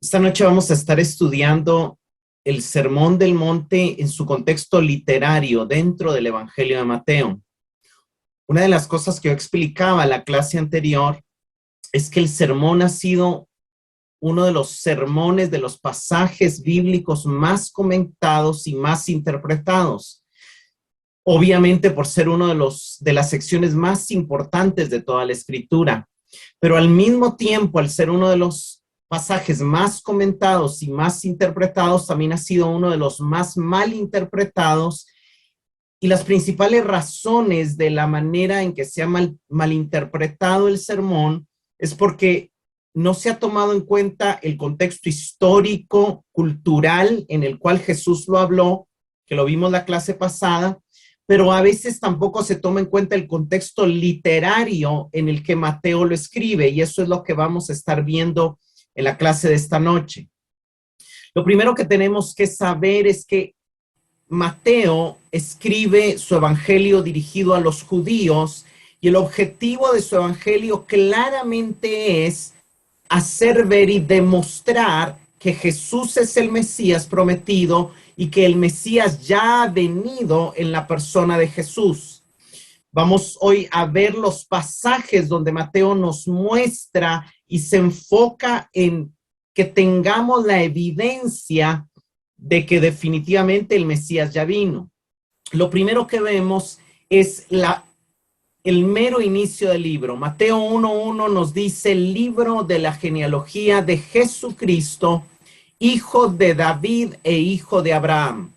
Esta noche vamos a estar estudiando el Sermón del Monte en su contexto literario dentro del Evangelio de Mateo. Una de las cosas que yo explicaba en la clase anterior es que el sermón ha sido uno de los sermones, de los pasajes bíblicos más comentados y más interpretados. Obviamente por ser uno de las secciones más importantes de toda la Escritura, pero al mismo tiempo, al ser uno de los pasajes más comentados y más interpretados, también ha sido uno de los más mal interpretados, y las principales razones de la manera en que se ha malinterpretado el sermón es porque no se ha tomado en cuenta el contexto histórico, cultural en el cual Jesús lo habló, que lo vimos la clase pasada, pero a veces tampoco se toma en cuenta el contexto literario en el que Mateo lo escribe, y eso es lo que vamos a estar viendo en la clase de esta noche. Lo primero que tenemos que saber es que Mateo escribe su evangelio dirigido a los judíos, y el objetivo de su evangelio claramente es hacer ver y demostrar que Jesús es el Mesías prometido y que el Mesías ya ha venido en la persona de Jesús. Vamos hoy a ver los pasajes donde Mateo nos muestra y se enfoca en que tengamos la evidencia de que definitivamente el Mesías ya vino. Lo primero que vemos es el mero inicio del libro. Mateo 1:1 nos dice: el libro de la genealogía de Jesucristo, hijo de David e hijo de Abraham.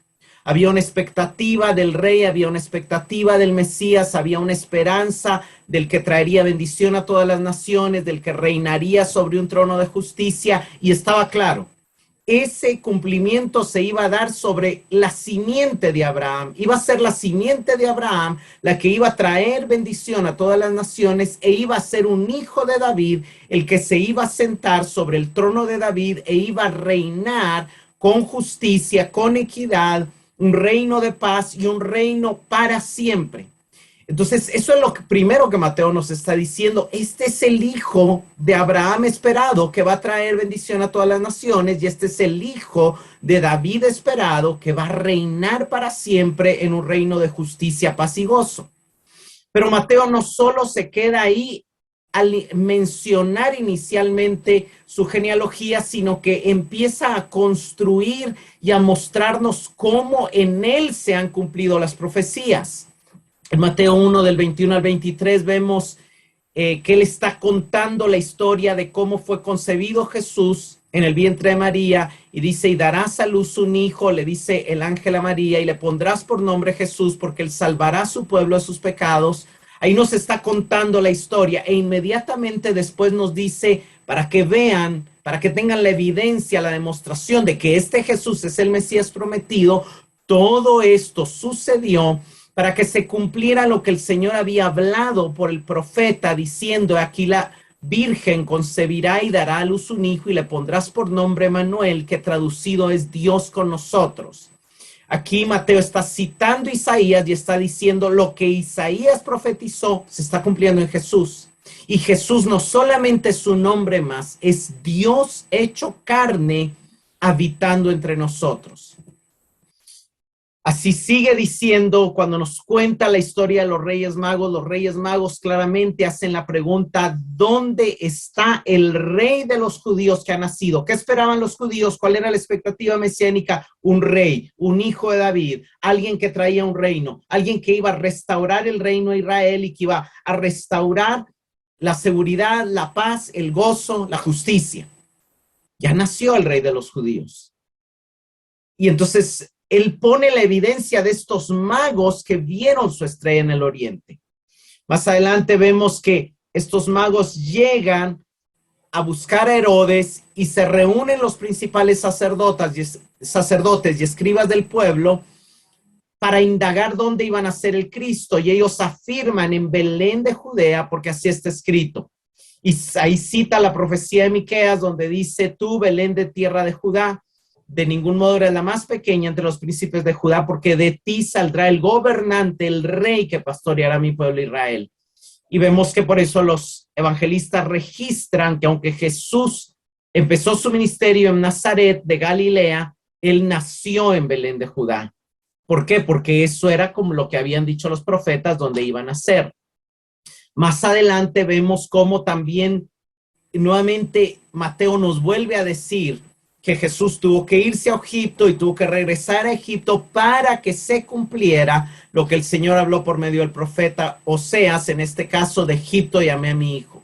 Había una expectativa del rey, había una expectativa del Mesías, había una esperanza del que traería bendición a todas las naciones, del que reinaría sobre un trono de justicia, y estaba claro, ese cumplimiento se iba a dar sobre la simiente de Abraham. Iba a ser la simiente de Abraham la que iba a traer bendición a todas las naciones, e iba a ser un hijo de David el que se iba a sentar sobre el trono de David e iba a reinar con justicia, con equidad, un reino de paz y un reino para siempre. Entonces, eso es lo primero que Mateo nos está diciendo. Este es el hijo de Abraham esperado que va a traer bendición a todas las naciones, y este es el hijo de David esperado que va a reinar para siempre en un reino de justicia, paz y gozo. Pero Mateo no solo se queda ahí al mencionar inicialmente su genealogía, sino que empieza a construir y a mostrarnos cómo en él se han cumplido las profecías. En Mateo 1 del 21 al 23 vemos que él está contando la historia de cómo fue concebido Jesús en el vientre de María, y dice: y darás a luz un hijo, le dice el ángel a María, y le pondrás por nombre Jesús, porque él salvará a su pueblo de sus pecados. Ahí nos está contando la historia, e inmediatamente después nos dice, para que vean, para que tengan la evidencia, la demostración de que este Jesús es el Mesías prometido, todo esto sucedió para que se cumpliera lo que el Señor había hablado por el profeta, diciendo: aquí la Virgen concebirá y dará a luz un hijo, y le pondrás por nombre Manuel, que traducido es Dios con nosotros. Aquí Mateo está citando Isaías y está diciendo: lo que Isaías profetizó se está cumpliendo en Jesús. Y Jesús no solamente es un nombre más, es Dios hecho carne habitando entre nosotros. Así sigue diciendo cuando nos cuenta la historia de los Reyes Magos claramente hacen la pregunta: ¿dónde está el rey de los judíos que ha nacido? ¿Qué esperaban los judíos? ¿Cuál era la expectativa mesiánica? Un rey, un hijo de David, alguien que traía un reino, alguien que iba a restaurar el reino de Israel y que iba a restaurar la seguridad, la paz, el gozo, la justicia. Ya nació el rey de los judíos. Y entonces él pone la evidencia de estos magos que vieron su estrella en el oriente. Más adelante vemos que estos magos llegan a buscar a Herodes y se reúnen los principales sacerdotes y escribas del pueblo para indagar dónde iban a ser el Cristo, y ellos afirman: en Belén de Judea, porque así está escrito. Y ahí cita la profecía de Miqueas, donde dice: tú, Belén de tierra de Judá, de ningún modo eres la más pequeña entre los príncipes de Judá, porque de ti saldrá el gobernante, el rey que pastoreará a mi pueblo Israel. Y vemos que por eso los evangelistas registran que aunque Jesús empezó su ministerio en Nazaret de Galilea. Él nació en Belén de Judá. ¿Por qué? Porque eso era como lo que habían dicho los profetas donde iban a ser. Más adelante vemos cómo también nuevamente Mateo nos vuelve a decir que Jesús tuvo que irse a Egipto y tuvo que regresar a Egipto para que se cumpliera lo que el Señor habló por medio del profeta Oseas, en este caso: de Egipto llamé a mi hijo.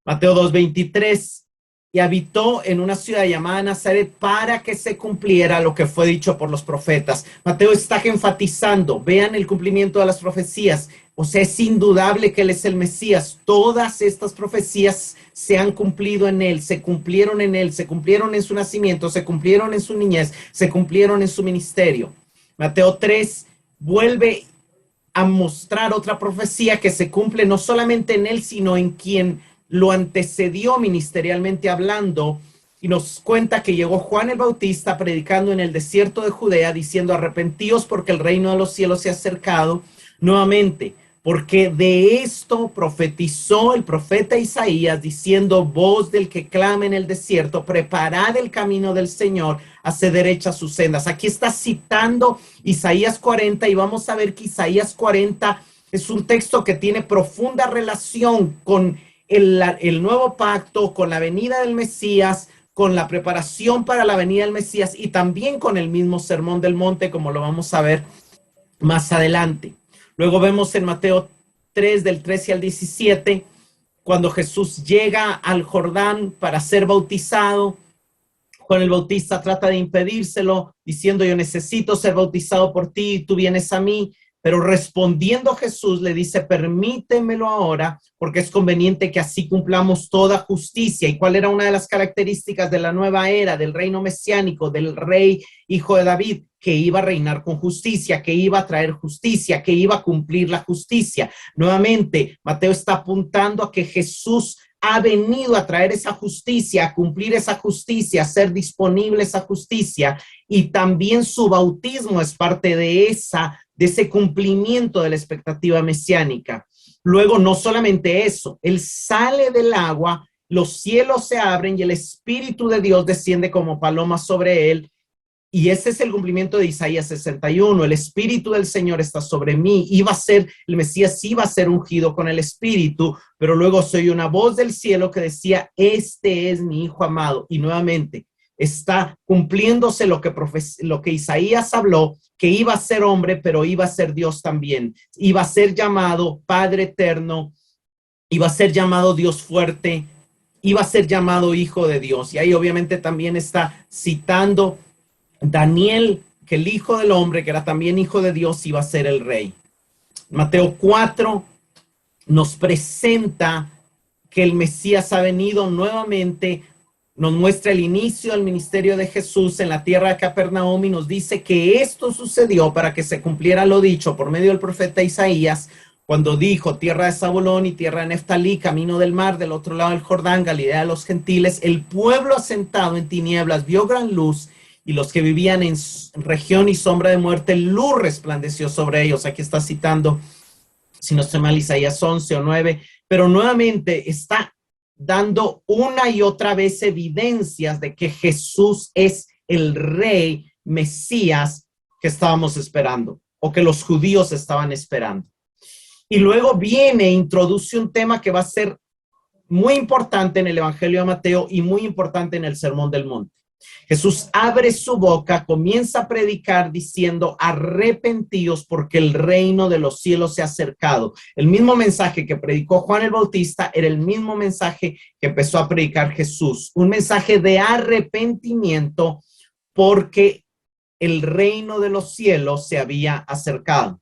Mateo 2:23, y habitó en una ciudad llamada Nazaret para que se cumpliera lo que fue dicho por los profetas. Mateo está enfatizando, vean el cumplimiento de las profecías. O sea, es indudable que Él es el Mesías. Todas estas profecías se han cumplido en Él, se cumplieron en Él, se cumplieron en su nacimiento, se cumplieron en su niñez, se cumplieron en su ministerio. Mateo 3 vuelve a mostrar otra profecía que se cumple no solamente en Él, sino en quien lo antecedió ministerialmente hablando, y nos cuenta que llegó Juan el Bautista predicando en el desierto de Judea, diciendo: arrepentíos porque el reino de los cielos se ha acercado. Nuevamente, porque de esto profetizó el profeta Isaías, diciendo: voz del que clama en el desierto, preparad el camino del Señor, haced derechas sus sendas. Aquí está citando Isaías 40, y vamos a ver que Isaías 40 es un texto que tiene profunda relación con el nuevo pacto, con la venida del Mesías, con la preparación para la venida del Mesías, y también con el mismo Sermón del Monte, como lo vamos a ver más adelante. Luego vemos en Mateo 3, del 13 al 17, cuando Jesús llega al Jordán para ser bautizado. Juan el Bautista trata de impedírselo, diciendo: yo necesito ser bautizado por ti y tú vienes a mí. Pero respondiendo Jesús le dice: permítemelo ahora, porque es conveniente que así cumplamos toda justicia. ¿Y cuál era una de las características de la nueva era, del reino mesiánico, del rey hijo de David? Que iba a reinar con justicia, que iba a traer justicia, que iba a cumplir la justicia. Nuevamente, Mateo está apuntando a que Jesús ha venido a traer esa justicia, a cumplir esa justicia, a ser disponible esa justicia, y también su bautismo es parte de ese cumplimiento de la expectativa mesiánica. Luego, no solamente eso, Él sale del agua, los cielos se abren y el Espíritu de Dios desciende como paloma sobre Él. Y ese es el cumplimiento de Isaías 61. El Espíritu del Señor está sobre mí. Iba a ser, el Mesías iba a ser ungido con el Espíritu, pero luego soy una voz del cielo que decía: este es mi Hijo amado. Y nuevamente está cumpliéndose lo que Isaías habló, que iba a ser hombre, pero iba a ser Dios también. Iba a ser llamado Padre eterno, iba a ser llamado Dios fuerte, iba a ser llamado Hijo de Dios. Y ahí obviamente también está citando Daniel, que el Hijo del Hombre, que era también Hijo de Dios, iba a ser el Rey. Mateo 4 nos presenta que el Mesías ha venido nuevamente, nos muestra el inicio del ministerio de Jesús en la tierra de Capernaum, y nos dice que esto sucedió para que se cumpliera lo dicho por medio del profeta Isaías, cuando dijo: tierra de Zabulón y tierra de Neftalí, camino del mar, del otro lado del Jordán, Galilea de los gentiles, el pueblo asentado en tinieblas vio gran luz, y los que vivían en región y sombra de muerte, luz resplandeció sobre ellos. Aquí está citando, si no estoy mal, Isaías 11 o 9, pero nuevamente está dando una y otra vez evidencias de que Jesús es el Rey Mesías que estábamos esperando, o que los judíos estaban esperando. Y luego viene e introduce un tema que va a ser muy importante en el Evangelio de Mateo y muy importante en el Sermón del Monte. Jesús abre su boca, comienza a predicar diciendo: arrepentíos porque el reino de los cielos se ha acercado. El mismo mensaje que predicó Juan el Bautista era el mismo mensaje que empezó a predicar Jesús. Un mensaje de arrepentimiento porque el reino de los cielos se había acercado.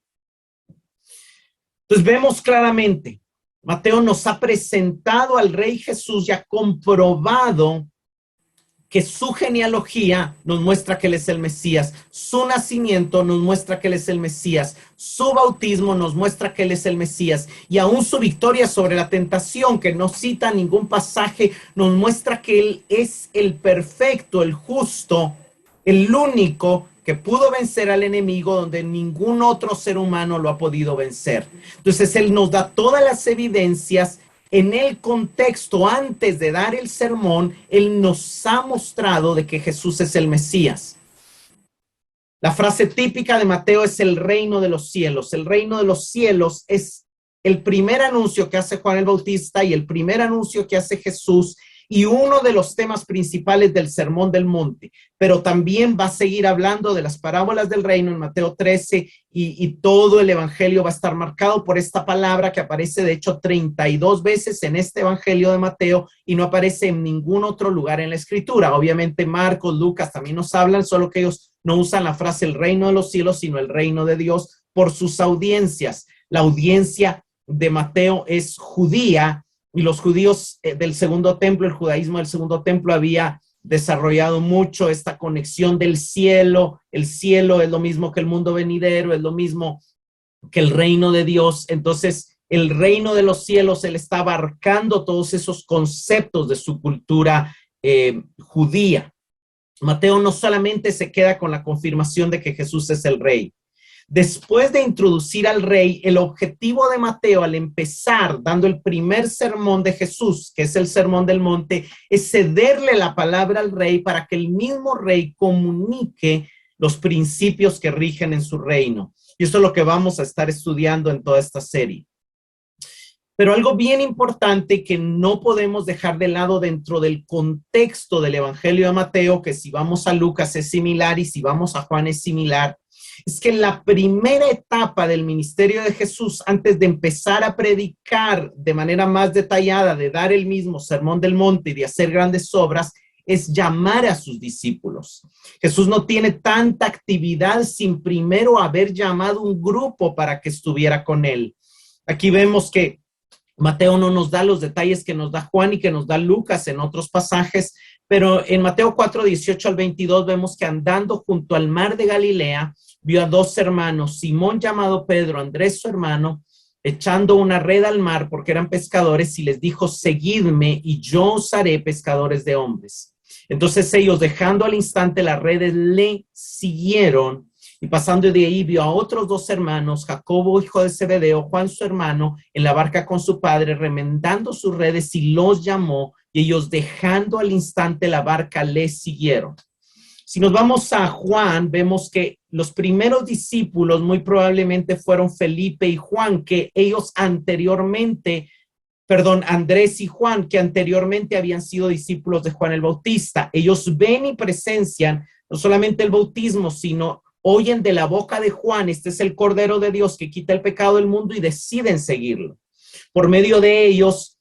Entonces vemos claramente, Mateo nos ha presentado al Rey Jesús y ha comprobado que su genealogía nos muestra que Él es el Mesías, su nacimiento nos muestra que Él es el Mesías, su bautismo nos muestra que Él es el Mesías, y aún su victoria sobre la tentación, que no cita ningún pasaje, nos muestra que Él es el perfecto, el justo, el único que pudo vencer al enemigo donde ningún otro ser humano lo ha podido vencer. Entonces Él nos da todas las evidencias En el contexto, antes de dar el sermón, él nos ha mostrado de que Jesús es el Mesías. La frase típica de Mateo es el reino de los cielos. El reino de los cielos es el primer anuncio que hace Juan el Bautista y el primer anuncio que hace Jesús y uno de los temas principales del Sermón del Monte, pero también va a seguir hablando de las parábolas del reino en Mateo 13 y todo el evangelio va a estar marcado por esta palabra que aparece de hecho 32 veces en este evangelio de Mateo y no aparece en ningún otro lugar en la escritura. Obviamente Marcos, Lucas también nos hablan, solo que ellos no usan la frase el reino de los cielos, sino el reino de Dios por sus audiencias. La audiencia de Mateo es judía, y los judíos del segundo templo, el judaísmo del segundo templo había desarrollado mucho esta conexión del cielo. El cielo es lo mismo que el mundo venidero, es lo mismo que el reino de Dios. Entonces, el reino de los cielos, él está abarcando todos esos conceptos de su cultura judía. Mateo no solamente se queda con la confirmación de que Jesús es el rey. Después de introducir al rey, el objetivo de Mateo al empezar dando el primer sermón de Jesús, que es el sermón del monte, es cederle la palabra al rey para que el mismo rey comunique los principios que rigen en su reino. Y eso es lo que vamos a estar estudiando en toda esta serie. Pero algo bien importante que no podemos dejar de lado dentro del contexto del Evangelio de Mateo, que si vamos a Lucas es similar y si vamos a Juan es similar, es que la primera etapa del ministerio de Jesús, antes de empezar a predicar de manera más detallada, de dar el mismo sermón del monte y de hacer grandes obras, es llamar a sus discípulos. Jesús no tiene tanta actividad sin primero haber llamado un grupo para que estuviera con él. Aquí vemos que Mateo no nos da los detalles que nos da Juan y que nos da Lucas en otros pasajes, pero en Mateo 4, 18 al 22 vemos que andando junto al mar de Galilea, vio a dos hermanos, Simón llamado Pedro, Andrés su hermano, echando una red al mar porque eran pescadores y les dijo, seguidme y yo os haré pescadores de hombres. Entonces ellos, dejando al instante las redes, le siguieron y pasando de ahí vio a otros dos hermanos, Jacobo, hijo de Zebedeo, Juan su hermano, en la barca con su padre, remendando sus redes y los llamó y ellos dejando al instante la barca le siguieron. Si nos vamos a Juan, vemos que los primeros discípulos muy probablemente fueron Felipe y Juan, que ellos anteriormente, Andrés y Juan, que anteriormente habían sido discípulos de Juan el Bautista. Ellos ven y presencian no solamente el bautismo, sino oyen de la boca de Juan, este es el Cordero de Dios que quita el pecado del mundo y deciden seguirlo. Por medio de ellos,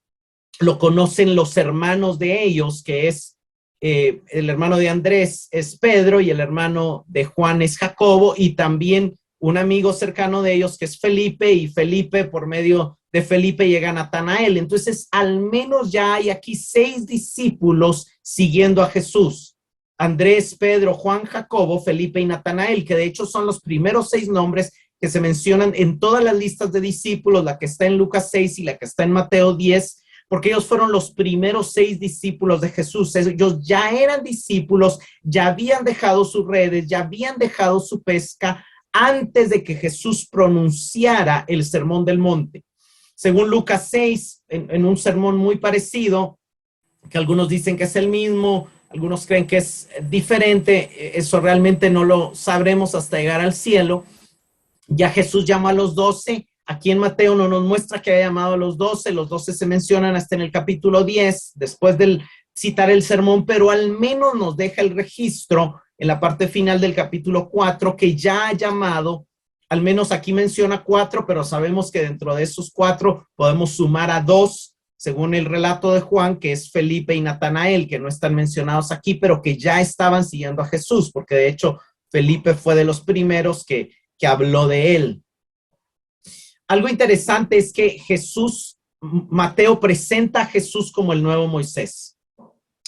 lo conocen los hermanos de ellos, que es el hermano de Andrés es Pedro y el hermano de Juan es Jacobo y también un amigo cercano de ellos que es Felipe y Felipe, por medio de Felipe llega Natanael. Entonces, al menos ya hay aquí 6 discípulos siguiendo a Jesús. Andrés, Pedro, Juan, Jacobo, Felipe y Natanael, que de hecho son los primeros 6 nombres que se mencionan en todas las listas de discípulos, la que está en Lucas 6 y la que está en Mateo 10, porque ellos fueron los primeros 6 discípulos de Jesús. Ellos ya eran discípulos, ya habían dejado sus redes, ya habían dejado su pesca antes de que Jesús pronunciara el sermón del monte. Según Lucas 6, en un sermón muy parecido, que algunos dicen que es el mismo, algunos creen que es diferente, eso realmente no lo sabremos hasta llegar al cielo. Ya Jesús llama a los 12. Aquí en Mateo no nos muestra que haya llamado a los 12 se mencionan hasta en el capítulo 10, después del citar el sermón, pero al menos nos deja el registro en la parte final del capítulo 4 que ya ha llamado, al menos aquí menciona 4, pero sabemos que dentro de esos 4 podemos sumar a 2, según el relato de Juan, que es Felipe y Natanael, que no están mencionados aquí, pero que ya estaban siguiendo a Jesús, porque de hecho Felipe fue de los primeros que habló de él. Algo interesante es que Mateo presenta a Jesús como el nuevo Moisés.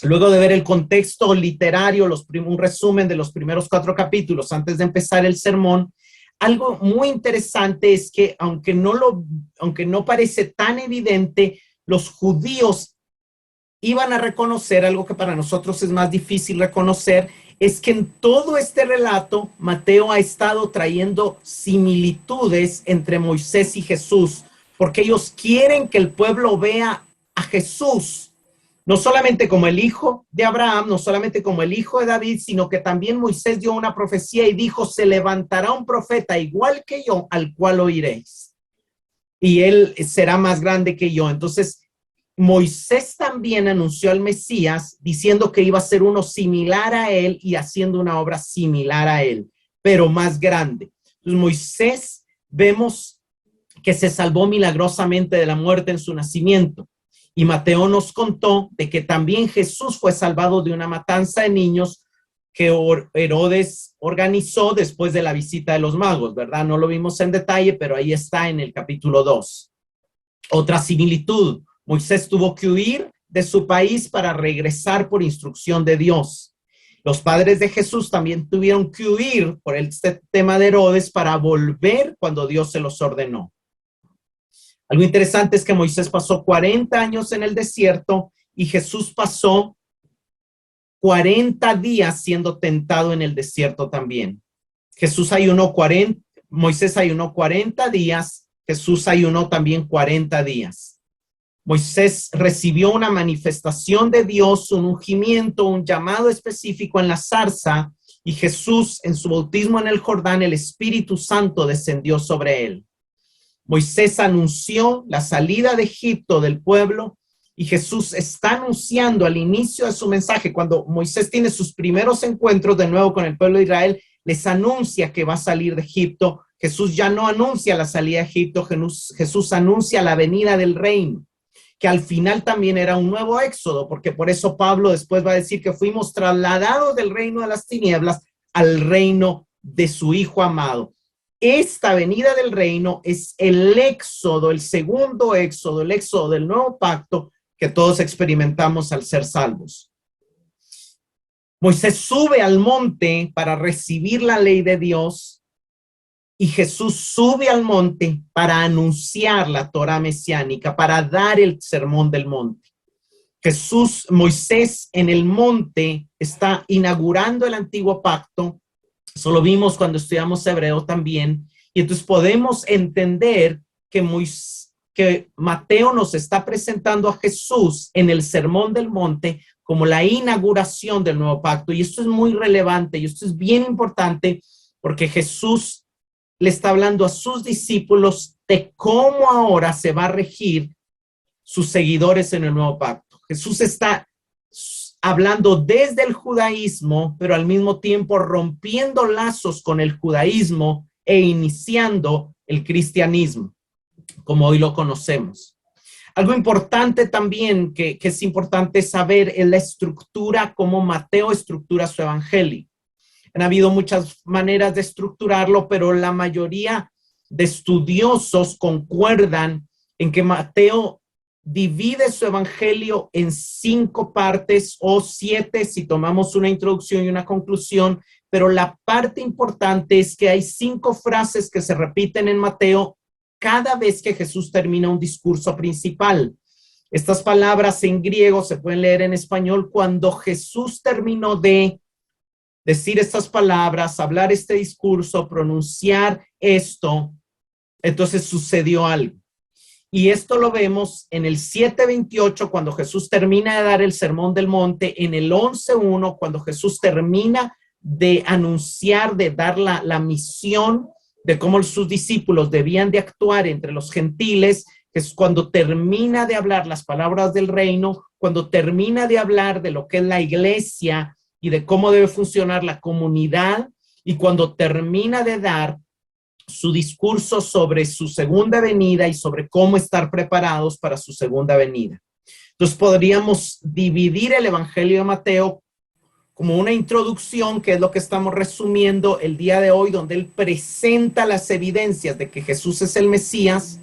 Luego de ver el contexto literario, un resumen de los primeros 4 capítulos antes de empezar el sermón, algo muy interesante es que aunque no parece tan evidente, los judíos iban a reconocer algo que para nosotros es más difícil reconocer, es que en todo este relato Mateo ha estado trayendo similitudes entre Moisés y Jesús, porque ellos quieren que el pueblo vea a Jesús, no solamente como el hijo de Abraham, no solamente como el hijo de David, sino que también Moisés dio una profecía y dijo, se levantará un profeta igual que yo, al cual oiréis. Y él será más grande que yo. Entonces, Moisés también anunció al Mesías diciendo que iba a ser uno similar a él y haciendo una obra similar a él, pero más grande. Entonces, Moisés vemos que se salvó milagrosamente de la muerte en su nacimiento. Y Mateo nos contó de que también Jesús fue salvado de una matanza de niños que Herodes organizó después de la visita de los magos, ¿verdad? No lo vimos en detalle, pero ahí está en el capítulo 2. Otra similitud, Moisés tuvo que huir de su país para regresar por instrucción de Dios. Los padres de Jesús también tuvieron que huir por este tema de Herodes para volver cuando Dios se los ordenó. Algo interesante es que Moisés pasó 40 años en el desierto y Jesús pasó 40 días siendo tentado en el desierto también. Moisés ayunó 40 días, Jesús ayunó también 40 días. Moisés recibió una manifestación de Dios, un ungimiento, un llamado específico en la zarza, y Jesús en su bautismo en el Jordán, el Espíritu Santo descendió sobre él. Moisés anunció la salida de Egipto del pueblo y Jesús está anunciando al inicio de su mensaje, cuando Moisés tiene sus primeros encuentros de nuevo con el pueblo de Israel, les anuncia que va a salir de Egipto. Jesús ya no anuncia la salida de Egipto, Jesús anuncia la venida del reino, que al final también era un nuevo éxodo, porque por eso Pablo después va a decir que fuimos trasladados del reino de las tinieblas al reino de su Hijo amado. Esta venida del reino es el éxodo, el segundo éxodo, el éxodo del nuevo pacto que todos experimentamos al ser salvos. Moisés sube al monte para recibir la ley de Dios y Jesús sube al monte para anunciar la Torá mesiánica, para dar el sermón del monte. Moisés en el monte está inaugurando el antiguo pacto. Eso lo vimos cuando estudiamos hebreo también. Y entonces podemos entender que Mateo nos está presentando a Jesús en el Sermón del Monte como la inauguración del nuevo pacto. Y esto es muy relevante y esto es bien importante porque Jesús le está hablando a sus discípulos de cómo ahora se va a regir sus seguidores en el nuevo pacto. Jesús está hablando desde el judaísmo, pero al mismo tiempo rompiendo lazos con el judaísmo e iniciando el cristianismo, como hoy lo conocemos. Algo importante también que es importante saber es la estructura, cómo Mateo estructura su evangelio. Han habido muchas maneras de estructurarlo, pero la mayoría de estudiosos concuerdan en que Mateo divide su evangelio en 5 partes o 7 si tomamos una introducción y una conclusión, pero la parte importante es que hay 5 frases que se repiten en Mateo cada vez que Jesús termina un discurso principal. Estas palabras en griego se pueden leer en español. Cuando Jesús terminó de decir estas palabras, hablar este discurso, pronunciar esto, entonces sucedió algo. Y esto lo vemos en el 7:28, cuando Jesús termina de dar el sermón del monte, en el 11:1, cuando Jesús termina de anunciar, de dar la misión de cómo sus discípulos debían de actuar entre los gentiles, es cuando termina de hablar las palabras del reino, cuando termina de hablar de lo que es la iglesia y de cómo debe funcionar la comunidad, y cuando termina de dar su discurso sobre su segunda venida y sobre cómo estar preparados para su segunda venida. Entonces podríamos dividir el Evangelio de Mateo como una introducción, que es lo que estamos resumiendo el día de hoy, donde él presenta las evidencias de que Jesús es el Mesías,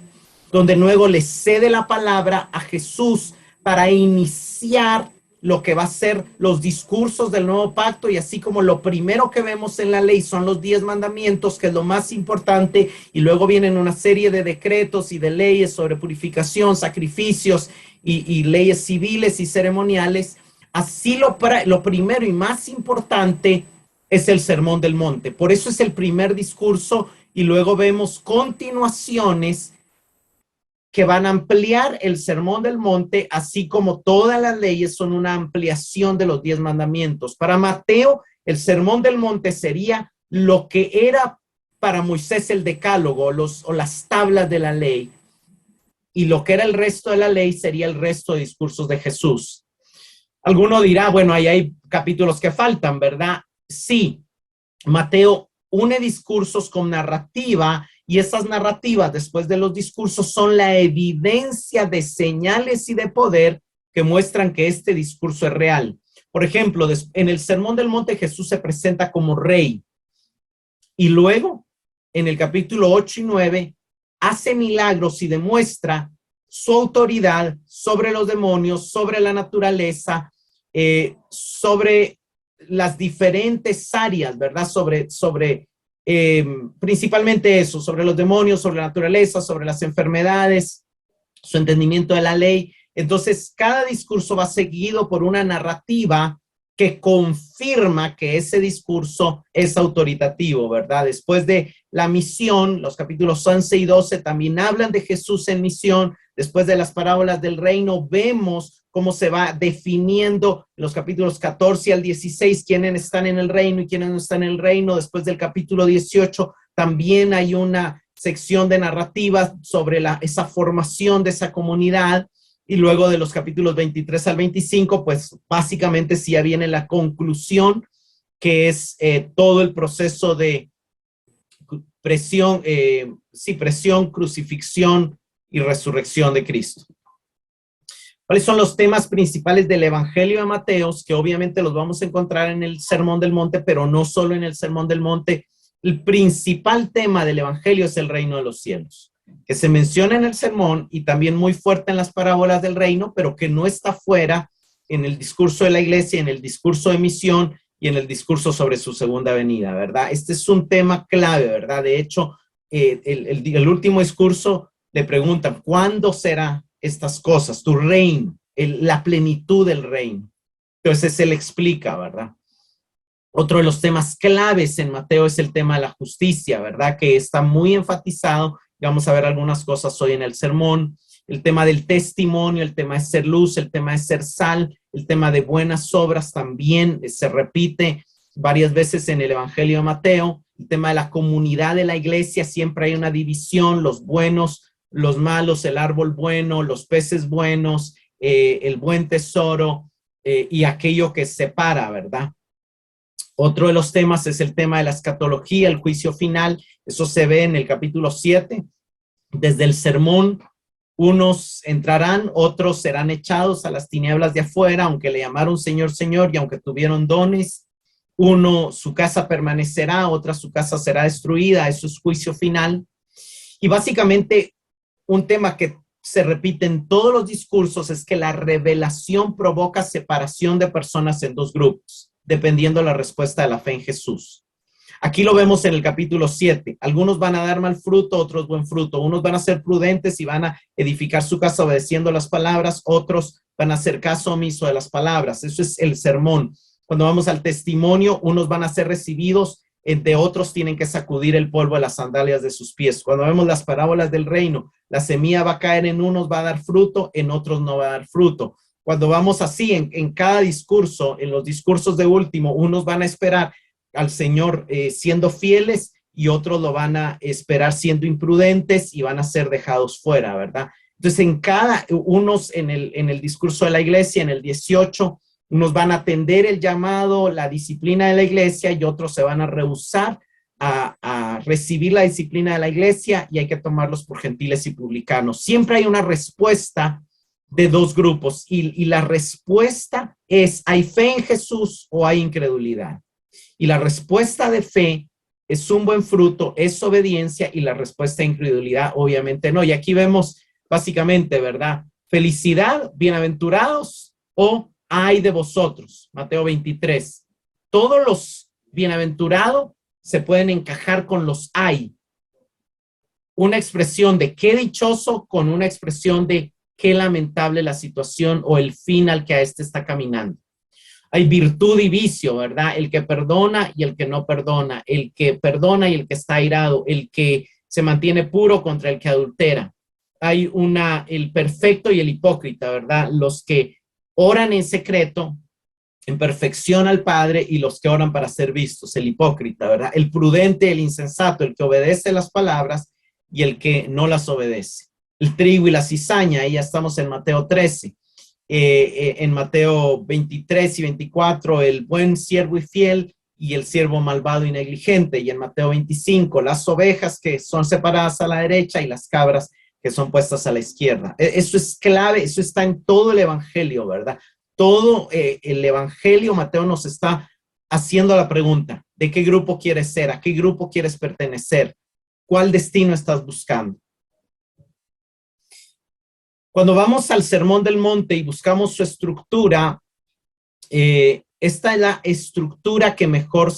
donde luego le cede la palabra a Jesús para iniciar lo que va a ser los discursos del nuevo pacto, y así como lo primero que vemos en la ley son los 10 mandamientos, que es lo más importante, y luego vienen una serie de decretos y de leyes sobre purificación, sacrificios y leyes civiles y ceremoniales. Así lo primero y más importante es el Sermón del Monte. Por eso es el primer discurso, y luego vemos continuaciones que van a ampliar el Sermón del Monte, así como todas las leyes son una ampliación de los 10 mandamientos. Para Mateo, el Sermón del Monte sería lo que era para Moisés el decálogo o las tablas de la ley, y lo que era el resto de la ley sería el resto de discursos de Jesús. Alguno dirá, bueno, ahí hay capítulos que faltan, ¿verdad? Sí, Mateo une discursos con narrativa, y esas narrativas después de los discursos son la evidencia de señales y de poder que muestran que este discurso es real. Por ejemplo, en el Sermón del Monte Jesús se presenta como rey, y luego en el capítulo 8 y 9 hace milagros y demuestra su autoridad sobre los demonios, sobre la naturaleza, sobre las diferentes áreas, ¿verdad? Sobre principalmente eso, sobre los demonios, sobre la naturaleza, sobre las enfermedades, su entendimiento de la ley. Entonces, cada discurso va seguido por una narrativa que confirma que ese discurso es autoritativo, ¿verdad? Después de la misión, los capítulos 11 y 12 también hablan de Jesús en misión. Después de las parábolas del reino, vemos cómo se va definiendo en los capítulos 14 al 16 quiénes están en el reino y quiénes no están en el reino. Después del capítulo 18 también hay una sección de narrativa sobre esa formación de esa comunidad. Y luego de los capítulos 23 al 25, pues básicamente sí ya viene la conclusión, que es todo el proceso de presión, crucifixión y resurrección de Cristo. ¿Cuáles son los temas principales del Evangelio de Mateo? Que obviamente los vamos a encontrar en el Sermón del Monte, pero no solo en el Sermón del Monte. El principal tema del Evangelio es el reino de los cielos, que se menciona en el sermón y también muy fuerte en las parábolas del reino, pero que no está fuera en el discurso de la iglesia, en el discurso de misión y en el discurso sobre su segunda venida, ¿verdad? Este es un tema clave, ¿verdad? De hecho, el último discurso le preguntan, ¿cuándo será estas cosas? Tu reino, la plenitud del reino. Entonces él explica, ¿verdad? Otro de los temas claves en Mateo es el tema de la justicia, ¿verdad? Que está muy enfatizado. Vamos a ver algunas cosas hoy en el sermón. El tema del testimonio, el tema de ser luz, el tema de ser sal, el tema de buenas obras también se repite varias veces en el Evangelio de Mateo. El tema de la comunidad de la iglesia, siempre hay una división, los buenos, los malos, el árbol bueno, los peces buenos, el buen tesoro y aquello que separa, ¿verdad? Otro de los temas es el tema de la escatología, el juicio final. Eso se ve en el capítulo 7. Desde el sermón, unos entrarán, otros serán echados a las tinieblas de afuera, aunque le llamaron Señor, Señor, y aunque tuvieron dones. Uno, su casa permanecerá, otra, su casa será destruida. Eso es juicio final. Y básicamente, un tema que se repite en todos los discursos es que la revelación provoca separación de personas en dos grupos, dependiendo de la respuesta de la fe en Jesús. Aquí lo vemos en el capítulo 7. Algunos van a dar mal fruto, otros buen fruto. Unos van a ser prudentes y van a edificar su casa obedeciendo las palabras. Otros van a hacer caso omiso de las palabras. Eso es el sermón. Cuando vamos al testimonio, unos van a ser recibidos, de otros tienen que sacudir el polvo de las sandalias de sus pies. Cuando vemos las parábolas del reino, la semilla va a caer en unos, va a dar fruto, en otros no va a dar fruto. Cuando vamos así en cada discurso, en los discursos de último, unos van a esperar al Señor siendo fieles y otros lo van a esperar siendo imprudentes y van a ser dejados fuera, ¿verdad? Entonces, unos en el discurso de la iglesia, en el 18, unos van a atender el llamado, la disciplina de la iglesia, y otros se van a rehusar a recibir la disciplina de la iglesia, y hay que tomarlos por gentiles y publicanos. Siempre hay una respuesta de dos grupos, y la respuesta es: ¿hay fe en Jesús o hay incredulidad? Y la respuesta de fe es un buen fruto, es obediencia, y la respuesta de incredulidad obviamente no. Y aquí vemos básicamente, ¿verdad? Felicidad, bienaventurados, o ay de vosotros, Mateo 23. Todos los bienaventurados se pueden encajar con los ay. Una expresión de qué dichoso con una expresión de qué lamentable la situación o el fin al que a este está caminando. Hay virtud y vicio, ¿verdad? El que perdona y el que no perdona, el que perdona y el que está airado, el que se mantiene puro contra el que adultera. hay el perfecto y el hipócrita, ¿verdad? Los que oran en secreto, en perfección al Padre, y los que oran para ser vistos, el hipócrita, ¿verdad? El prudente, el insensato, el que obedece las palabras y el que no las obedece. El trigo y la cizaña, ahí ya estamos en Mateo 13. En Mateo 23 y 24, el buen siervo y fiel y el siervo malvado y negligente. Y en Mateo 25, las ovejas que son separadas a la derecha y las cabras que son puestas a la izquierda. Eso es clave, eso está en todo el evangelio, ¿verdad? Todo el evangelio, Mateo nos está haciendo la pregunta: ¿de qué grupo quieres ser? ¿A qué grupo quieres pertenecer? ¿Cuál destino estás buscando? Cuando vamos al Sermón del Monte y buscamos su estructura, esta es la estructura que mejor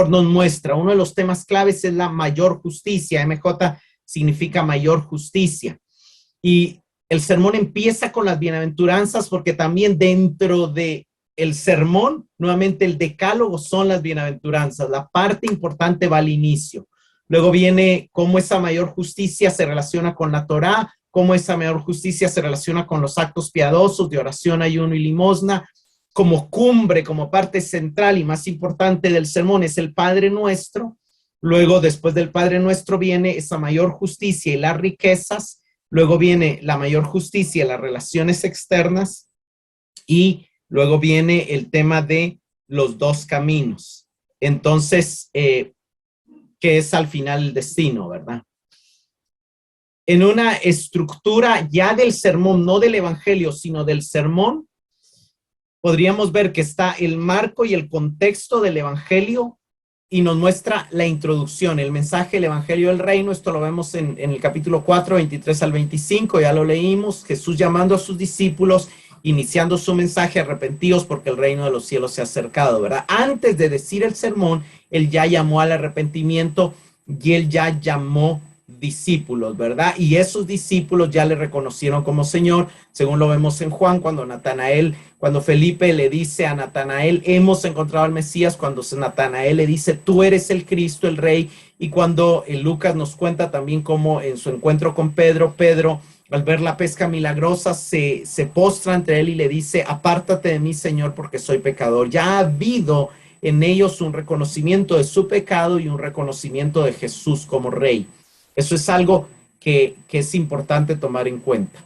nos muestra. Uno de los temas claves es la mayor justicia. MJ significa mayor justicia. Y el sermón empieza con las bienaventuranzas, porque también dentro de el sermón, nuevamente el decálogo son las bienaventuranzas. La parte importante va al inicio. Luego viene cómo esa mayor justicia se relaciona con la Torá, cómo esa mayor justicia se relaciona con los actos piadosos de oración, ayuno y limosna. Como cumbre, como parte central y más importante del sermón es el Padre Nuestro. Luego, después del Padre Nuestro, viene esa mayor justicia y las riquezas. Luego viene la mayor justicia y las relaciones externas. Y luego viene el tema de los dos caminos. Entonces, que es al final el destino, ¿verdad? En una estructura ya del sermón, no del evangelio, sino del sermón, podríamos ver que está el marco y el contexto del evangelio y nos muestra la introducción, el mensaje del evangelio del reino. Esto lo vemos en el capítulo 4, 23 al 25, ya lo leímos. Jesús llamando a sus discípulos, iniciando su mensaje: arrepentíos porque el reino de los cielos se ha acercado, ¿verdad? Antes de decir el sermón, él ya llamó al arrepentimiento y él ya llamó discípulos, ¿verdad? Y esos discípulos ya le reconocieron como Señor, según lo vemos en Juan, cuando Felipe le dice a Natanael: hemos encontrado al Mesías, cuando Natanael le dice: tú eres el Cristo, el Rey. Y cuando Lucas nos cuenta también cómo en su encuentro con Pedro, al ver la pesca milagrosa, se postra ante él y le dice: apártate de mí, Señor, porque soy pecador. Ya ha habido en ellos un reconocimiento de su pecado y un reconocimiento de Jesús como Rey. Eso es algo que es importante tomar en cuenta.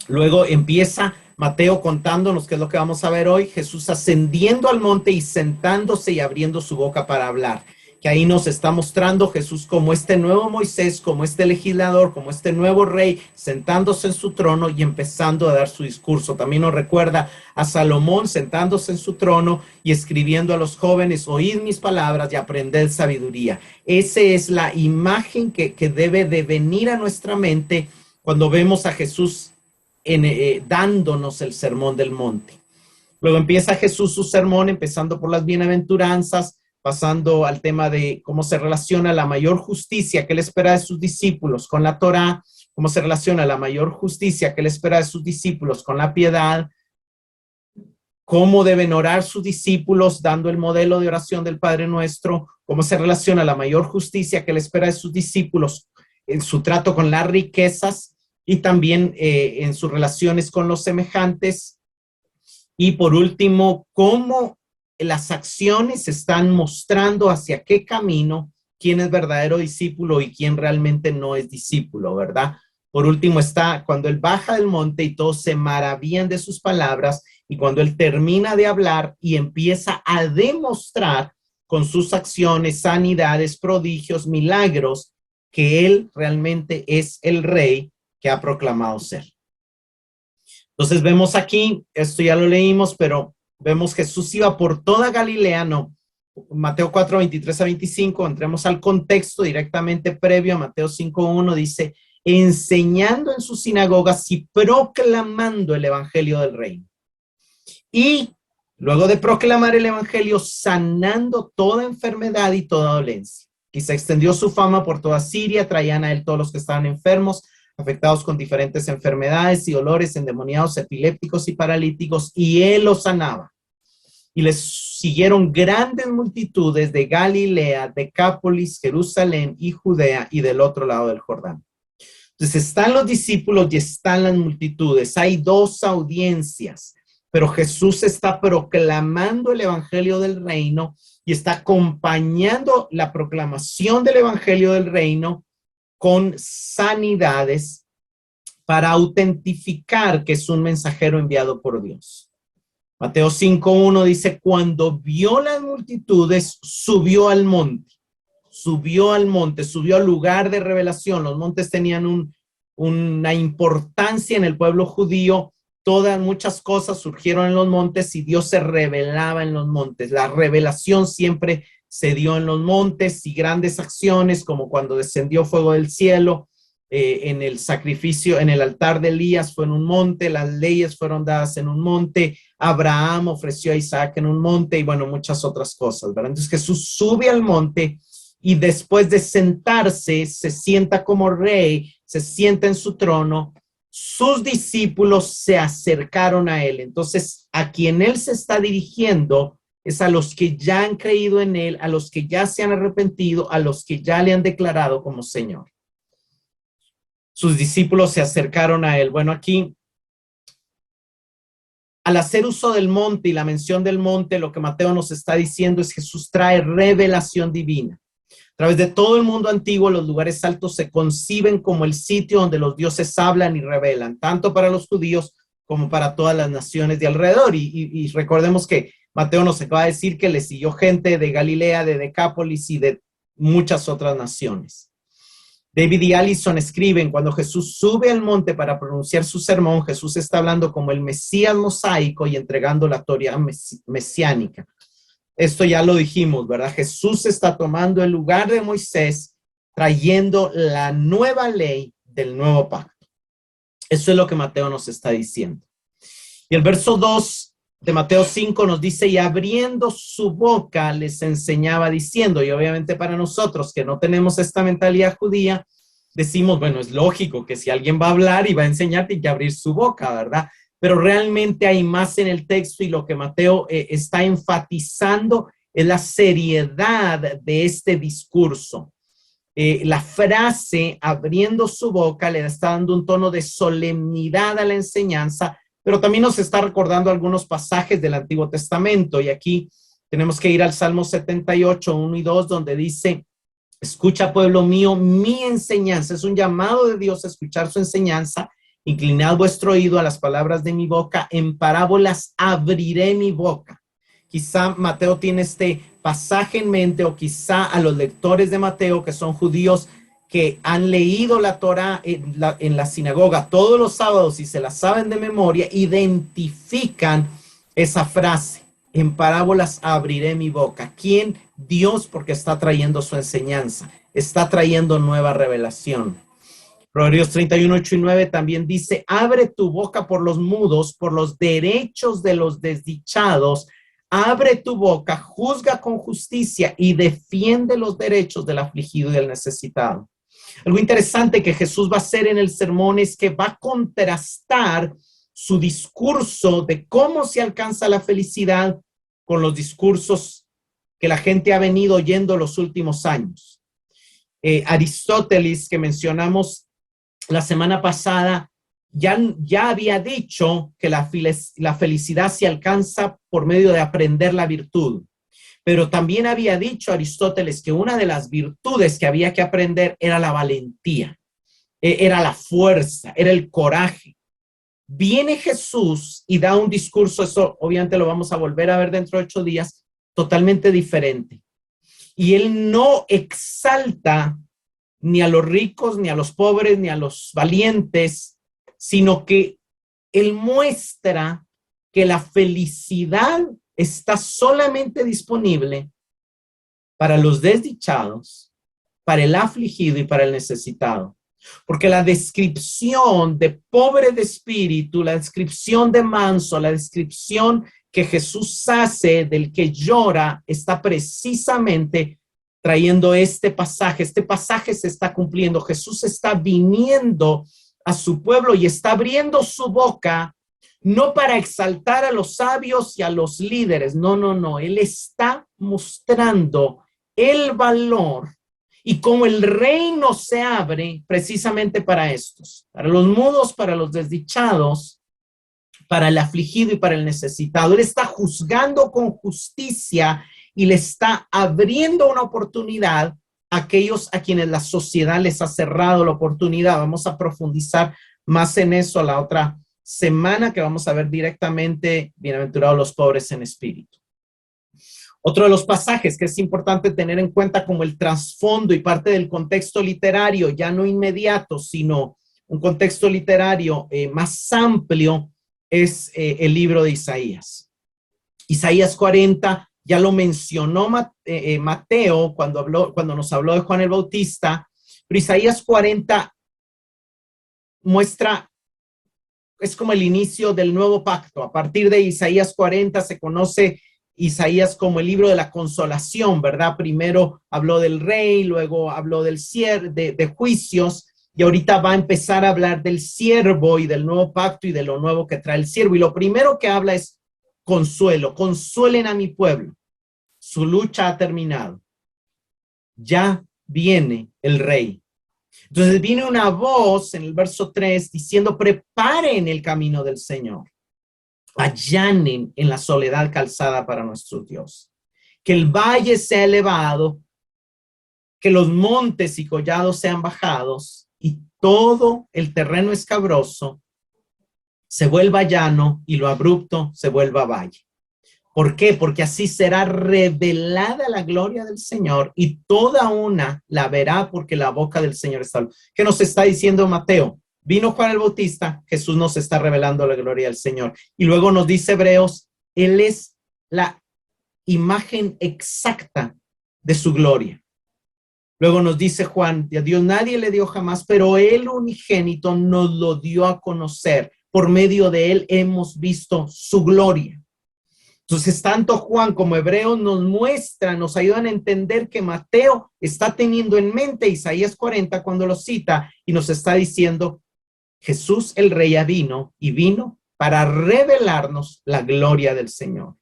Luego empieza Mateo contándonos, qué es lo que vamos a ver hoy: Jesús ascendiendo al monte y sentándose y abriendo su boca para hablar. Que ahí nos está mostrando Jesús como este nuevo Moisés, como este legislador, como este nuevo rey, sentándose en su trono y empezando a dar su discurso. También nos recuerda a Salomón sentándose en su trono y escribiendo a los jóvenes: oíd mis palabras y aprended sabiduría. Esa es la imagen que debe de venir a nuestra mente cuando vemos a Jesús dándonos el sermón del monte. Luego empieza Jesús su sermón, empezando por las bienaventuranzas, pasando al tema de cómo se relaciona la mayor justicia que él espera de sus discípulos con la Torá, cómo se relaciona la mayor justicia que él espera de sus discípulos con la piedad, cómo deben orar sus discípulos dando el modelo de oración del Padre Nuestro, cómo se relaciona la mayor justicia que él espera de sus discípulos en su trato con las riquezas y también en sus relaciones con los semejantes. Y por último, cómo las acciones están mostrando hacia qué camino, quién es verdadero discípulo y quién realmente no es discípulo, ¿verdad? Por último está cuando él baja del monte y todos se maravillan de sus palabras, y cuando él termina de hablar y empieza a demostrar con sus acciones, sanidades, prodigios, milagros, que él realmente es el rey que ha proclamado ser. Entonces vemos aquí, esto ya lo leímos, pero vemos Jesús iba por toda Galilea, no, Mateo 4, 23 a 25, entremos al contexto directamente previo a Mateo 5, 1, dice: enseñando en sus sinagogas y proclamando el evangelio del reino. Y luego de proclamar el evangelio, sanando toda enfermedad y toda dolencia. Y se extendió su fama por toda Siria, traían a él todos los que estaban enfermos, afectados con diferentes enfermedades y dolores, endemoniados, epilépticos y paralíticos, y él los sanaba. Y les siguieron grandes multitudes de Galilea, Decápolis, Jerusalén y Judea y del otro lado del Jordán. Entonces están los discípulos y están las multitudes. Hay dos audiencias, pero Jesús está proclamando el evangelio del reino y está acompañando la proclamación del evangelio del reino con sanidades para autentificar que es un mensajero enviado por Dios. Mateo 5:1 dice, cuando vio las multitudes, subió al monte. Subió al monte, subió al lugar de revelación. Los montes tenían una importancia en el pueblo judío. Muchas cosas surgieron en los montes y Dios se revelaba en los montes. La revelación siempre se dio en los montes y grandes acciones como cuando descendió fuego del cielo, en el sacrificio, en el altar de Elías fue en un monte, las leyes fueron dadas en un monte, Abraham ofreció a Isaac en un monte y bueno, muchas otras cosas, ¿verdad? Entonces Jesús sube al monte y después de sentarse, se sienta como rey, se sienta en su trono, sus discípulos se acercaron a él. Entonces, a quien él se está dirigiendo es a los que ya han creído en él, a los que ya se han arrepentido, a los que ya le han declarado como Señor. Sus discípulos se acercaron a él. Bueno, aquí, al hacer uso del monte y la mención del monte, lo que Mateo nos está diciendo es que Jesús trae revelación divina. A través de todo el mundo antiguo, los lugares altos se conciben como el sitio donde los dioses hablan y revelan, tanto para los judíos como para todas las naciones de alrededor. Y recordemos que Mateo nos acaba de decir que le siguió gente de Galilea, de Decápolis y de muchas otras naciones. David y Allison escriben, cuando Jesús sube al monte para pronunciar su sermón, Jesús está hablando como el Mesías mosaico y entregando la Torá mesiánica. Esto ya lo dijimos, ¿verdad? Jesús está tomando el lugar de Moisés, trayendo la nueva ley del nuevo pacto. Eso es lo que Mateo nos está diciendo. Y el verso 2 de Mateo 5 nos dice, y abriendo su boca les enseñaba diciendo, y obviamente para nosotros que no tenemos esta mentalidad judía, decimos, bueno, es lógico que si alguien va a hablar y va a enseñar, tiene que abrir su boca, ¿verdad? Pero realmente hay más en el texto y lo que Mateo está enfatizando es la seriedad de este discurso. La frase abriendo su boca le está dando un tono de solemnidad a la enseñanza, pero también nos está recordando algunos pasajes del Antiguo Testamento. Y aquí tenemos que ir al Salmo 78, 1 y 2, donde dice, escucha pueblo mío, mi enseñanza. Es un llamado de Dios a escuchar su enseñanza. Inclinad vuestro oído a las palabras de mi boca, en parábolas abriré mi boca. Quizá Mateo tiene este pasaje en mente, o quizá a los lectores de Mateo, que son judíos, que han leído la Torá en la sinagoga todos los sábados y se la saben de memoria, identifican esa frase, en parábolas abriré mi boca. ¿Quién? Dios, porque está trayendo su enseñanza, está trayendo nueva revelación. Proverbios 31, 8 y 9 también dice, abre tu boca por los mudos, por los derechos de los desdichados, abre tu boca, juzga con justicia y defiende los derechos del afligido y del necesitado. Algo interesante que Jesús va a hacer en el sermón es que va a contrastar su discurso de cómo se alcanza la felicidad con los discursos que la gente ha venido oyendo los últimos años. Aristóteles, que mencionamos la semana pasada, ya había dicho que la felicidad se alcanza por medio de aprender la virtud. Pero también había dicho Aristóteles que una de las virtudes que había que aprender era la valentía, era la fuerza, era el coraje. Viene Jesús y da un discurso, eso obviamente lo vamos a volver a ver dentro de 8 días, totalmente diferente. Y él no exalta ni a los ricos, ni a los pobres, ni a los valientes, sino que él muestra que la felicidad está solamente disponible para los desdichados, para el afligido y para el necesitado. Porque la descripción de pobre de espíritu, la descripción de manso, la descripción que Jesús hace del que llora, está precisamente trayendo este pasaje se está cumpliendo. Jesús está viniendo a su pueblo y está abriendo su boca, no para exaltar a los sabios y a los líderes, no. Él está mostrando el valor Y como el reino se abre precisamente para estos, para los mudos, para los desdichados, para el afligido y para el necesitado. Él está juzgando con justicia y le está abriendo una oportunidad a aquellos a quienes la sociedad les ha cerrado la oportunidad. Vamos a profundizar más en eso la otra semana, que vamos a ver directamente: bienaventurados los pobres en espíritu. Otro de los pasajes que es importante tener en cuenta como el trasfondo y parte del contexto literario, ya no inmediato, sino un contexto literario más amplio, es el libro de Isaías. Isaías 40, ya lo mencionó Mateo cuando nos habló de Juan el Bautista, pero Isaías 40 muestra, es como el inicio del nuevo pacto. A partir de Isaías 40 se conoce Isaías como el libro de la consolación, ¿verdad? Primero habló del rey, luego habló del de juicios, y ahorita va a empezar a hablar del siervo y del nuevo pacto y de lo nuevo que trae el siervo. Y lo primero que habla es consuelo. Consuelen a mi pueblo. Su lucha ha terminado. Ya viene el rey. Entonces viene una voz en el verso 3 diciendo: preparen el camino del Señor. Allanen en la soledad calzada para nuestro Dios. Que el valle sea elevado, que los montes y collados sean bajados, y todo el terreno escabroso se vuelva llano y lo abrupto se vuelva valle. ¿Por qué? Porque así será revelada la gloria del Señor, y toda una la verá, porque la boca del Señor está. ¿Qué nos está diciendo Mateo? Vino Juan el Bautista, Jesús nos está revelando la gloria del Señor. Y luego nos dice Hebreos, Él es la imagen exacta de su gloria. Luego nos dice Juan, a Dios nadie le dio jamás, pero Él unigénito nos lo dio a conocer. Por medio de Él hemos visto su gloria. Entonces, tanto Juan como Hebreos nos muestran, nos ayudan a entender que Mateo está teniendo en mente Isaías 40 cuando lo cita, y nos está diciendo: Jesús el Rey ya vino, y vino para revelarnos la gloria del Señor.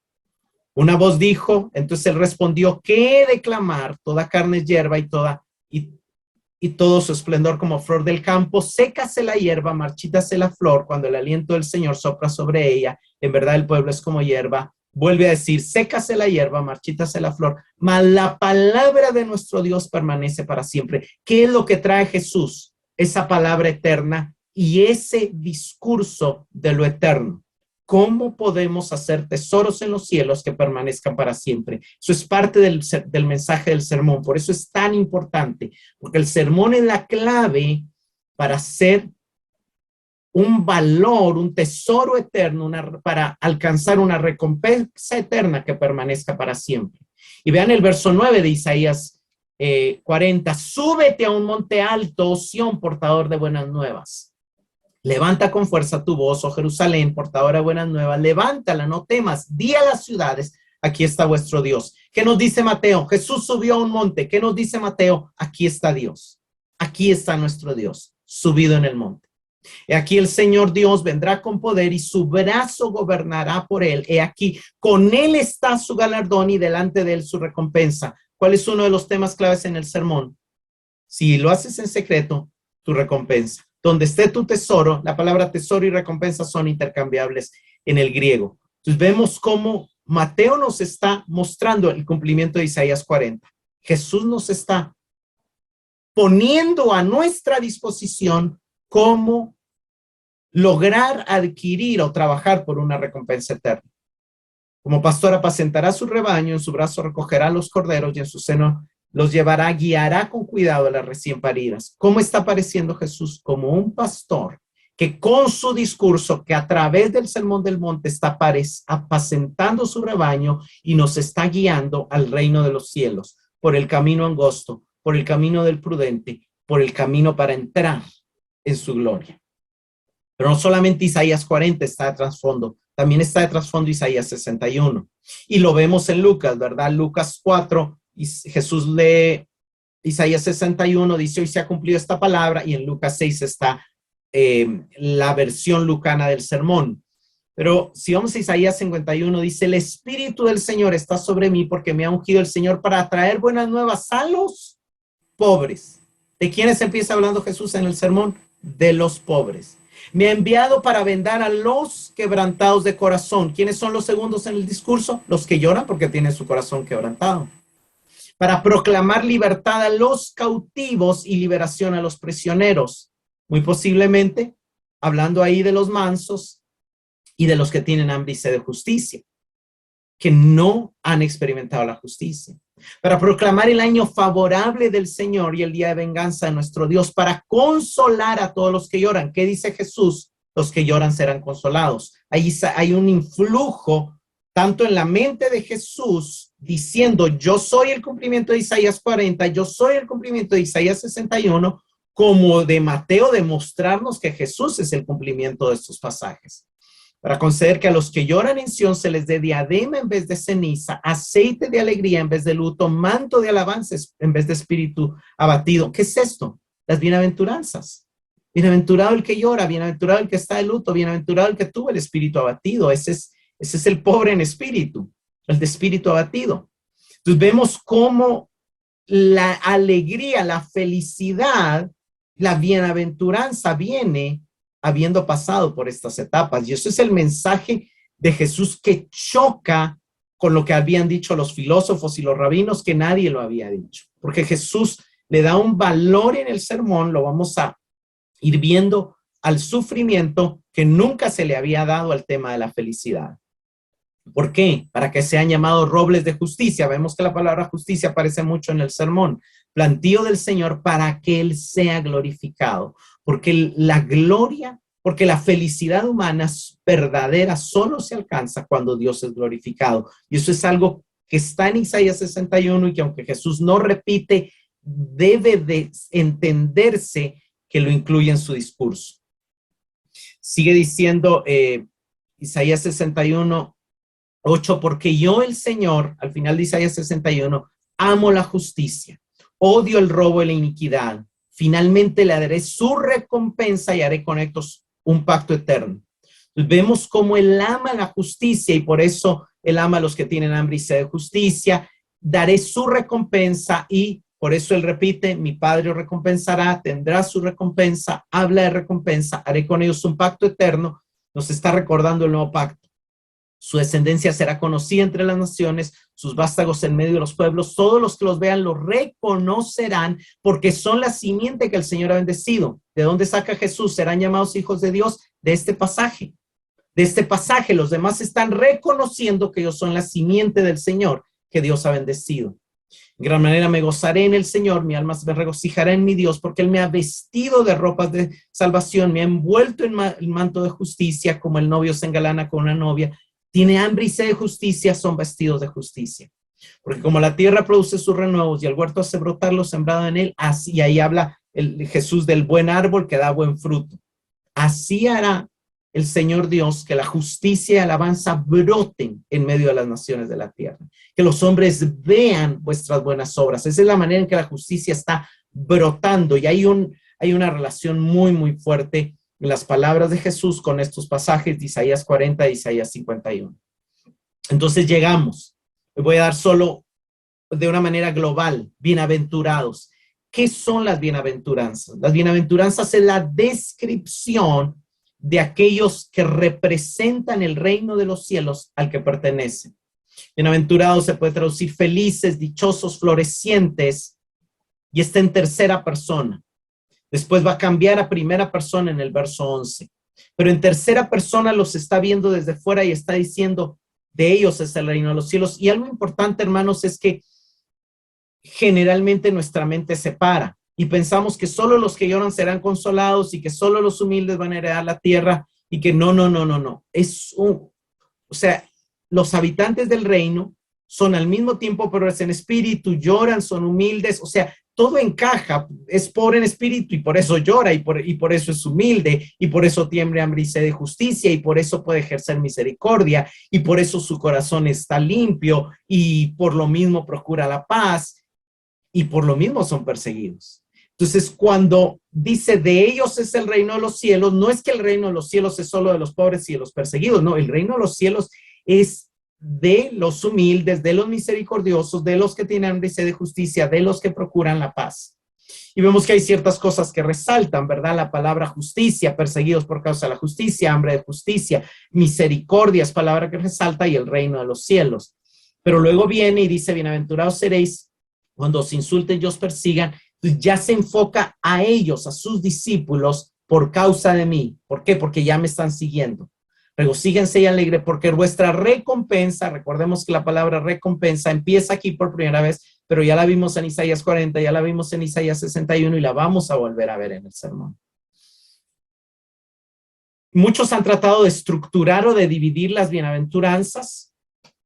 Una voz dijo, entonces él respondió: ¿qué he de clamar? Toda carne es hierba, y todo su esplendor como flor del campo. Sécase la hierba, marchítase la flor, cuando el aliento del Señor sopla sobre ella. En verdad el pueblo es como hierba. Vuelve a decir: sécase la hierba, marchítase la flor, mas la palabra de nuestro Dios permanece para siempre. ¿Qué es lo que trae Jesús? Esa palabra eterna y ese discurso de lo eterno. ¿Cómo podemos hacer tesoros en los cielos que permanezcan para siempre? Eso es parte del mensaje del sermón. Por eso es tan importante, porque el sermón es la clave para hacer un valor, un tesoro eterno, para alcanzar una recompensa eterna que permanezca para siempre. Y vean el verso 9 de Isaías 40. Súbete a un monte alto, oh Sión, portador de buenas nuevas. Levanta con fuerza tu voz, oh Jerusalén, portadora de buenas nuevas. Levántala, no temas. Di a las ciudades: aquí está vuestro Dios. ¿Qué nos dice Mateo? Jesús subió a un monte. ¿Qué nos dice Mateo? Aquí está Dios. Aquí está nuestro Dios, subido en el monte. He aquí el Señor Dios vendrá con poder, y su brazo gobernará por él. He aquí, con él está su galardón, y delante de él su recompensa. ¿Cuál es uno de los temas claves en el sermón? Si lo haces en secreto, tu recompensa. Donde esté tu tesoro, la palabra tesoro y recompensa son intercambiables en el griego. Entonces vemos cómo Mateo nos está mostrando el cumplimiento de Isaías 40. Jesús nos está poniendo a nuestra disposición cómo lograr adquirir o trabajar por una recompensa eterna. Como pastor apacentará su rebaño, en su brazo recogerá los corderos, y en su seno los llevará, guiará con cuidado a las recién paridas. ¿Cómo está apareciendo Jesús? Como un pastor que con su discurso, que a través del sermón del monte está apacentando su rebaño y nos está guiando al reino de los cielos, por el camino angosto, por el camino del prudente, por el camino para entrar en su gloria. Pero no solamente Isaías 40 está de trasfondo, también está de trasfondo Isaías 61. Y lo vemos en Lucas, ¿verdad? Lucas 4, y Jesús lee Isaías 61, dice: hoy se ha cumplido esta palabra, y en Lucas 6 está la versión lucana del sermón. Pero si vamos a Isaías 51, dice: el Espíritu del Señor está sobre mí, porque me ha ungido el Señor para traer buenas nuevas a los pobres. ¿De quiénes empieza hablando Jesús en el sermón? De los pobres. Me ha enviado para vendar a los quebrantados de corazón. ¿Quiénes son los segundos en el discurso? Los que lloran porque tienen su corazón quebrantado. Para proclamar libertad a los cautivos y liberación a los prisioneros. Muy posiblemente hablando ahí de los mansos y de los que tienen hambre y sed de justicia, que no han experimentado la justicia. Para proclamar el año favorable del Señor y el día de venganza de nuestro Dios, para consolar a todos los que lloran. ¿Qué dice Jesús? Los que lloran serán consolados. Ahí hay un influjo tanto en la mente de Jesús diciendo yo soy el cumplimiento de Isaías 40, yo soy el cumplimiento de Isaías 61, como de Mateo demostrarnos que Jesús es el cumplimiento de estos pasajes. Para conceder que a los que lloran en Sión se les dé diadema en vez de ceniza, aceite de alegría en vez de luto, manto de alabanza en vez de espíritu abatido. ¿Qué es esto? Las bienaventuranzas. Bienaventurado el que llora, bienaventurado el que está de luto, bienaventurado el que tuvo el espíritu abatido. Ese es el pobre en espíritu, el de espíritu abatido. Entonces vemos cómo la alegría, la felicidad, la bienaventuranza viene habiendo pasado por estas etapas. Y eso es el mensaje de Jesús que choca con lo que habían dicho los filósofos y los rabinos, que nadie lo había dicho. Porque Jesús le da un valor en el sermón, lo vamos a ir viendo, al sufrimiento que nunca se le había dado al tema de la felicidad. ¿Por qué? Para que sean llamados robles de justicia. Vemos que la palabra justicia aparece mucho en el sermón. Plantío del Señor para que Él sea glorificado. Porque la gloria, porque la felicidad humana verdadera solo se alcanza cuando Dios es glorificado. Y eso es algo que está en Isaías 61 y que aunque Jesús no repite, debe de entenderse que lo incluye en su discurso. Sigue diciendo Isaías 61, 8, porque yo el Señor, al final de Isaías 61, amo la justicia, odio el robo y la iniquidad. Finalmente le daré su recompensa y haré con estos un pacto eterno. Entonces, vemos cómo Él ama la justicia y por eso Él ama a los que tienen hambre y sed de justicia. Daré su recompensa y por eso Él repite, mi Padre os recompensará, tendrá su recompensa, habla de recompensa, haré con ellos un pacto eterno. Nos está recordando el nuevo pacto. Su descendencia será conocida entre las naciones, sus vástagos en medio de los pueblos. Todos los que los vean los reconocerán porque son la simiente que el Señor ha bendecido. ¿De dónde saca Jesús? Serán llamados hijos de Dios de este pasaje. De este pasaje, los demás están reconociendo que ellos son la simiente del Señor que Dios ha bendecido. En gran manera me gozaré en el Señor, mi alma se regocijará en mi Dios, porque Él me ha vestido de ropas de salvación, me ha envuelto en el manto de justicia, como el novio se engalana con una novia. Tiene hambre y sed de justicia, son vestidos de justicia. Porque como la tierra produce sus renuevos y el huerto hace brotar lo sembrado en él, así, ahí habla Jesús del buen árbol que da buen fruto. Así hará el Señor Dios que la justicia y alabanza broten en medio de las naciones de la tierra. Que los hombres vean vuestras buenas obras. Esa es la manera en que la justicia está brotando y hay una relación muy, muy fuerte en las palabras de Jesús con estos pasajes de Isaías 40 y Isaías 51. Entonces llegamos, voy a dar solo de una manera global, bienaventurados. ¿Qué son las bienaventuranzas? Las bienaventuranzas es la descripción de aquellos que representan el reino de los cielos al que pertenecen. Bienaventurados se puede traducir felices, dichosos, florecientes, y está en tercera persona. Después va a cambiar a primera persona en el verso 11. Pero en tercera persona los está viendo desde fuera y está diciendo, de ellos es el reino de los cielos. Y algo importante, hermanos, es que generalmente nuestra mente se para y pensamos que solo los que lloran serán consolados y que solo los humildes van a heredar la tierra y que no. O sea, los habitantes del reino son al mismo tiempo pobres en espíritu, lloran, son humildes, o sea, todo encaja, es pobre en espíritu y por eso llora y por eso es humilde y por eso tiene hambre y sed de justicia y por eso puede ejercer misericordia y por eso su corazón está limpio y por lo mismo procura la paz y por lo mismo son perseguidos. Entonces, cuando dice de ellos es el reino de los cielos, no es que el reino de los cielos es solo de los pobres y de los perseguidos, no, el reino de los cielos es de los humildes, de los misericordiosos, de los que tienen hambre y sed de justicia, de los que procuran la paz. Y vemos que hay ciertas cosas que resaltan, ¿verdad? La palabra justicia, perseguidos por causa de la justicia, hambre de justicia, misericordia es palabra que resalta y el reino de los cielos. Pero luego viene y dice, bienaventurados seréis cuando os insulten y os persigan. Entonces ya se enfoca a ellos, a sus discípulos, por causa de mí. ¿Por qué? Porque ya me están siguiendo. Regocíguense y alegre porque vuestra recompensa, recordemos que la palabra recompensa empieza aquí por primera vez, pero ya la vimos en Isaías 40, ya la vimos en Isaías 61 y la vamos a volver a ver en el sermón. Muchos han tratado de estructurar o de dividir las bienaventuranzas.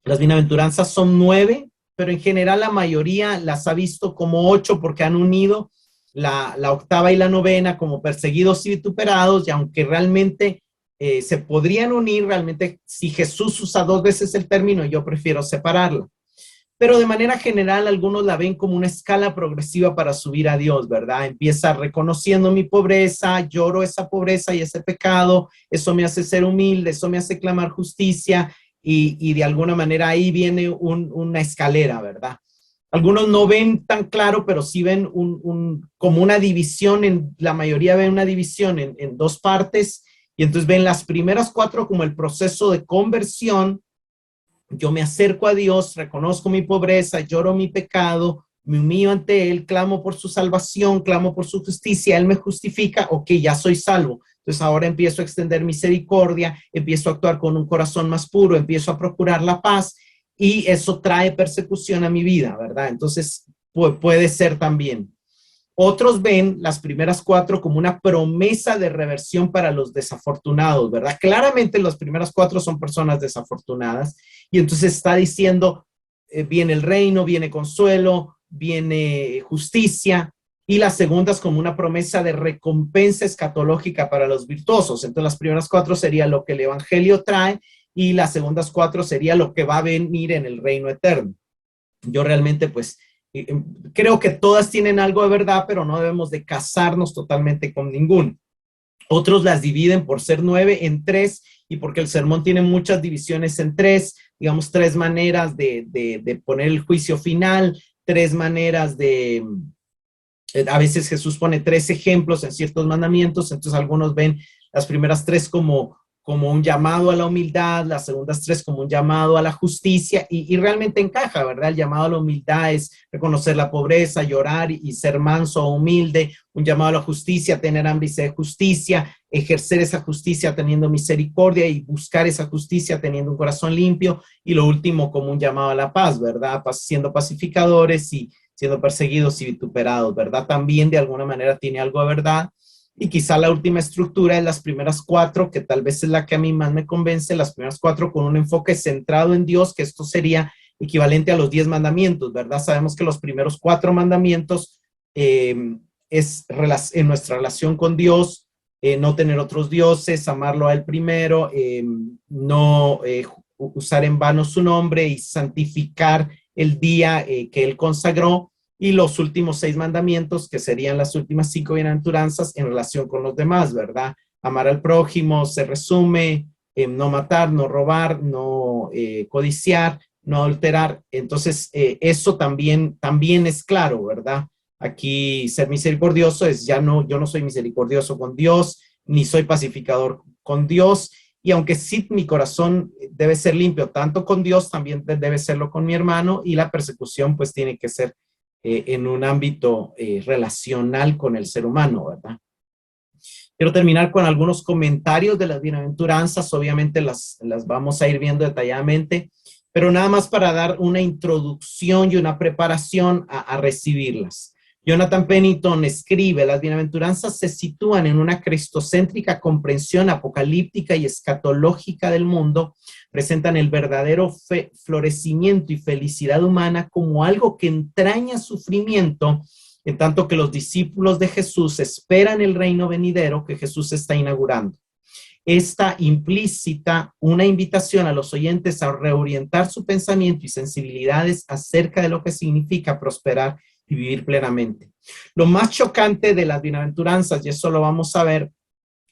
Las bienaventuranzas son 9, pero en general la mayoría las ha visto como 8 porque han unido la octava y la novena como perseguidos y vituperados, y aunque realmente se podrían unir, realmente si Jesús usa 2 veces el término, yo prefiero separarla. Pero de manera general, algunos la ven como una escala progresiva para subir a Dios, ¿verdad? Empieza reconociendo mi pobreza, lloro esa pobreza y ese pecado, eso me hace ser humilde, eso me hace clamar justicia, y de alguna manera ahí viene una escalera, ¿verdad? Algunos no ven tan claro, pero sí ven como una división, la mayoría ven una división en 2 partes, y entonces ven las primeras 4 como el proceso de conversión. Yo me acerco a Dios, reconozco mi pobreza, lloro mi pecado, me humillo ante Él, clamo por su salvación, clamo por su justicia, Él me justifica, ok, ya soy salvo. Entonces ahora empiezo a extender misericordia, empiezo a actuar con un corazón más puro, empiezo a procurar la paz, y eso trae persecución a mi vida, ¿verdad? Entonces puede ser también. Otros ven las primeras 4 como una promesa de reversión para los desafortunados, ¿verdad? Claramente las primeras 4 son personas desafortunadas, y entonces está diciendo, viene el reino, viene consuelo, viene justicia, y las segundas como una promesa de recompensa escatológica para los virtuosos. Entonces las primeras 4 sería lo que el evangelio trae, y las segundas 4 sería lo que va a venir en el reino eterno. Yo realmente pues creo que todas tienen algo de verdad, pero no debemos de casarnos totalmente con ninguno. Otros las dividen por ser 9 en 3, y porque el sermón tiene muchas divisiones en 3, digamos 3 maneras de poner el juicio final, 3 maneras a veces Jesús pone 3 ejemplos en ciertos mandamientos, entonces algunos ven las primeras 3 como un llamado a la humildad, las segundas 3 como un llamado a la justicia, y realmente encaja, ¿verdad? El llamado a la humildad es reconocer la pobreza, llorar y ser manso o humilde. Un llamado a la justicia, tener hambre y sed de justicia, ejercer esa justicia teniendo misericordia y buscar esa justicia teniendo un corazón limpio. Y lo último como un llamado a la paz, ¿verdad? Siendo pacificadores y siendo perseguidos y vituperados, ¿verdad? También de alguna manera tiene algo de verdad. Y quizá la última estructura es las primeras 4, que tal vez es la que a mí más me convence, las primeras 4 con un enfoque centrado en Dios, que esto sería equivalente a los 10 mandamientos, ¿verdad? Sabemos que los primeros 4 mandamientos es en nuestra relación con Dios, no tener otros dioses, amarlo a Él primero, no usar en vano su nombre y santificar el día que Él consagró. Y los últimos 6 mandamientos, que serían las últimas 5 bienaventuranzas en relación con los demás, ¿verdad? Amar al prójimo se resume no matar, no robar, no codiciar, no adulterar. Entonces, eso también es claro, ¿verdad? Aquí ser misericordioso es yo no soy misericordioso con Dios, ni soy pacificador con Dios, y aunque sí mi corazón debe ser limpio tanto con Dios, también debe serlo con mi hermano, y la persecución pues tiene que ser en un ámbito relacional con el ser humano, ¿verdad? Quiero terminar con algunos comentarios de las bienaventuranzas, obviamente las vamos a ir viendo detalladamente, pero nada más para dar una introducción y una preparación a recibirlas. Jonathan Pennington escribe, las bienaventuranzas se sitúan en una cristocéntrica comprensión apocalíptica y escatológica del mundo, presentan el verdadero florecimiento y felicidad humana como algo que entraña sufrimiento, en tanto que los discípulos de Jesús esperan el reino venidero que Jesús está inaugurando. Esta implícita una invitación a los oyentes a reorientar su pensamiento y sensibilidades acerca de lo que significa prosperar y vivir plenamente. Lo más chocante de las bienaventuranzas, y eso lo vamos a ver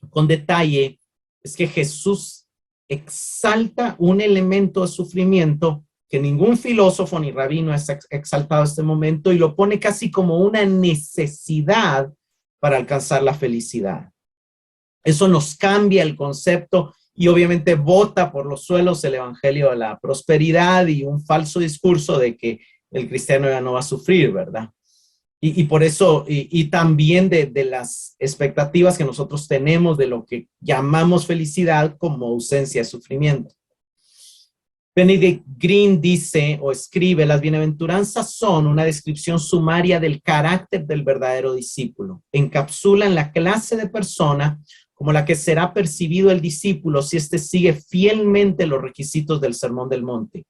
con detalle, es que Jesús exalta un elemento de sufrimiento que ningún filósofo ni rabino ha exaltado este momento y lo pone casi como una necesidad para alcanzar la felicidad. Eso nos cambia el concepto y obviamente bota por los suelos el evangelio de la prosperidad y un falso discurso de que el cristiano ya no va a sufrir, ¿verdad? Y por eso, también de las expectativas que nosotros tenemos de lo que llamamos felicidad como ausencia de sufrimiento. Benedict Green dice o escribe: las bienaventuranzas son una descripción sumaria del carácter del verdadero discípulo. Encapsulan la clase de persona como la que será percibido el discípulo si éste sigue fielmente los requisitos del Sermón del Monte.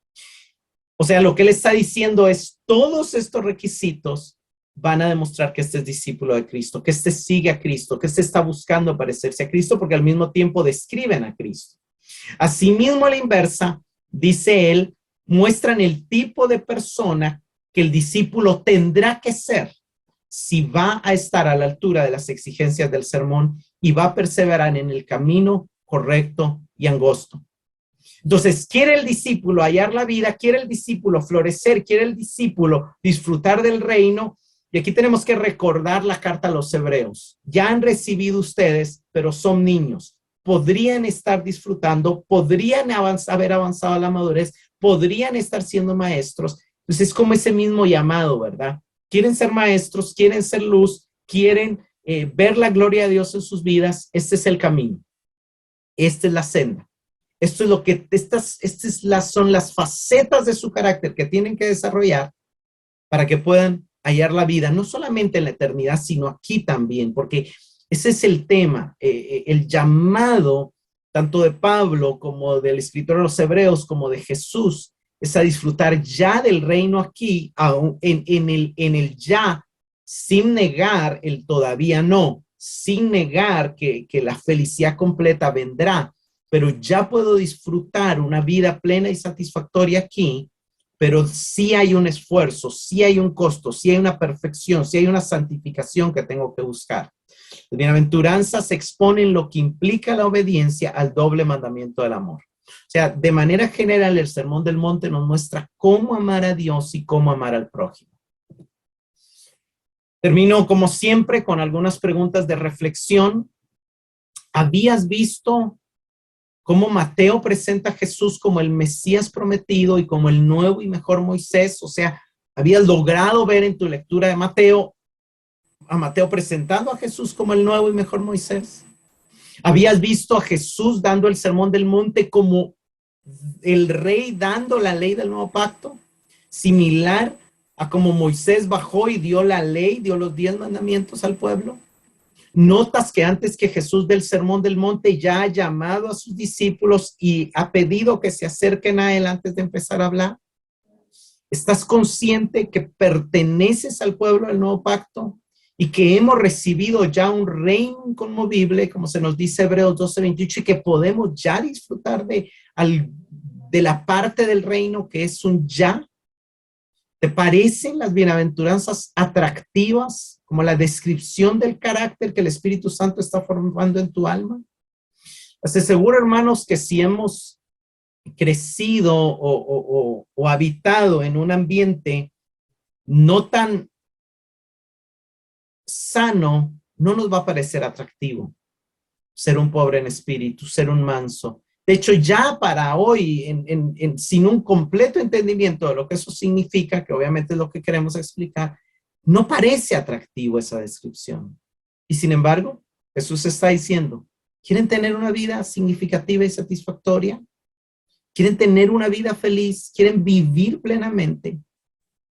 O sea, lo que él está diciendo es: todos estos requisitos van a demostrar que este es discípulo de Cristo, que este sigue a Cristo, que este está buscando parecerse a Cristo, porque al mismo tiempo describen a Cristo. Asimismo, a la inversa, dice él, muestran el tipo de persona que el discípulo tendrá que ser si va a estar a la altura de las exigencias del sermón y va a perseverar en el camino correcto y angosto. Entonces, quiere el discípulo hallar la vida, quiere el discípulo florecer, quiere el discípulo disfrutar del reino. Y aquí tenemos que recordar la carta a los hebreos. Ya han recibido ustedes, pero son niños. Podrían estar disfrutando, podrían haber avanzado a la madurez, podrían estar siendo maestros. Entonces es como ese mismo llamado, ¿verdad? Quieren ser maestros, quieren ser luz, quieren ver la gloria de Dios en sus vidas. Este es el camino. Esta es la senda. Esto es lo que, son las facetas de su carácter que tienen que desarrollar para que puedan hallar la vida, no solamente en la eternidad, sino aquí también, porque ese es el tema, el llamado tanto de Pablo como del escritor de los Hebreos, como de Jesús, es a disfrutar ya del reino aquí, en el ya, sin negar el todavía no, sin negar que la felicidad completa vendrá, pero ya puedo disfrutar una vida plena y satisfactoria aquí, pero sí hay un esfuerzo, sí hay un costo, sí hay una perfección, sí hay una santificación que tengo que buscar. Las bienaventuranzas exponen lo que implica la obediencia al doble mandamiento del amor. O sea, de manera general, el Sermón del Monte nos muestra cómo amar a Dios y cómo amar al prójimo. Termino, como siempre, con algunas preguntas de reflexión. ¿Habías visto cómo Mateo presenta a Jesús como el Mesías prometido y como el nuevo y mejor Moisés? O sea, ¿habías logrado ver en tu lectura de Mateo a Mateo presentando a Jesús como el nuevo y mejor Moisés? ¿Habías visto a Jesús dando el sermón del monte como el rey dando la ley del nuevo pacto? Similar a como Moisés bajó y dio la ley, dio los 10 mandamientos al pueblo. Notas que antes que Jesús dé el sermón del monte ya ha llamado a sus discípulos y ha pedido que se acerquen a él antes de empezar a hablar. ¿Estás consciente que perteneces al pueblo del nuevo pacto y que hemos recibido ya un reino inconmovible, como se nos dice Hebreos 12:28, y que podemos ya disfrutar de la parte del reino que es un ya? ¿Te parecen las bienaventuranzas atractivas como la descripción del carácter que el Espíritu Santo está formando en tu alma? Les aseguro, hermanos, que si hemos crecido o habitado en un ambiente no tan sano, no nos va a parecer atractivo ser un pobre en espíritu, ser un manso. De hecho, ya para hoy, sin un completo entendimiento de lo que eso significa, que obviamente es lo que queremos explicar, no parece atractivo esa descripción. Y sin embargo, Jesús está diciendo: ¿quieren tener una vida significativa y satisfactoria? ¿Quieren tener una vida feliz? ¿Quieren vivir plenamente?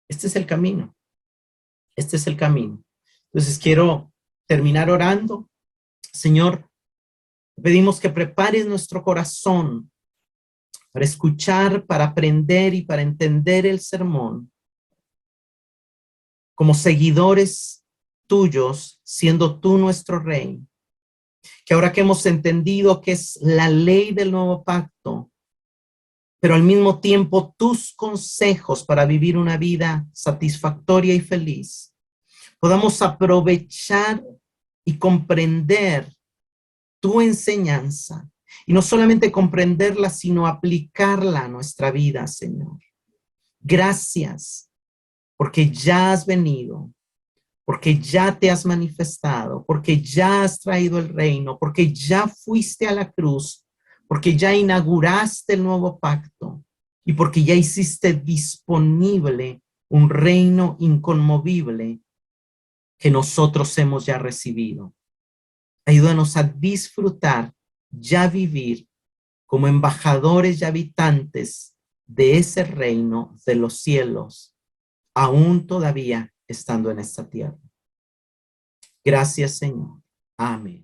Este es el camino. Este es el camino. Entonces quiero terminar orando. Señor, pedimos que prepares nuestro corazón para escuchar, para aprender y para entender el sermón como seguidores tuyos, siendo tú nuestro rey. Que ahora que hemos entendido que es la ley del nuevo pacto, pero al mismo tiempo tus consejos para vivir una vida satisfactoria y feliz, podamos aprovechar y comprender tu enseñanza, y no solamente comprenderla, sino aplicarla a nuestra vida, Señor. Gracias, porque ya has venido, porque ya te has manifestado, porque ya has traído el reino, porque ya fuiste a la cruz, porque ya inauguraste el nuevo pacto y porque ya hiciste disponible un reino inconmovible que nosotros hemos ya recibido. Ayúdanos a disfrutar, ya vivir como embajadores y habitantes de ese reino de los cielos, aún todavía estando en esta tierra. Gracias, Señor. Amén.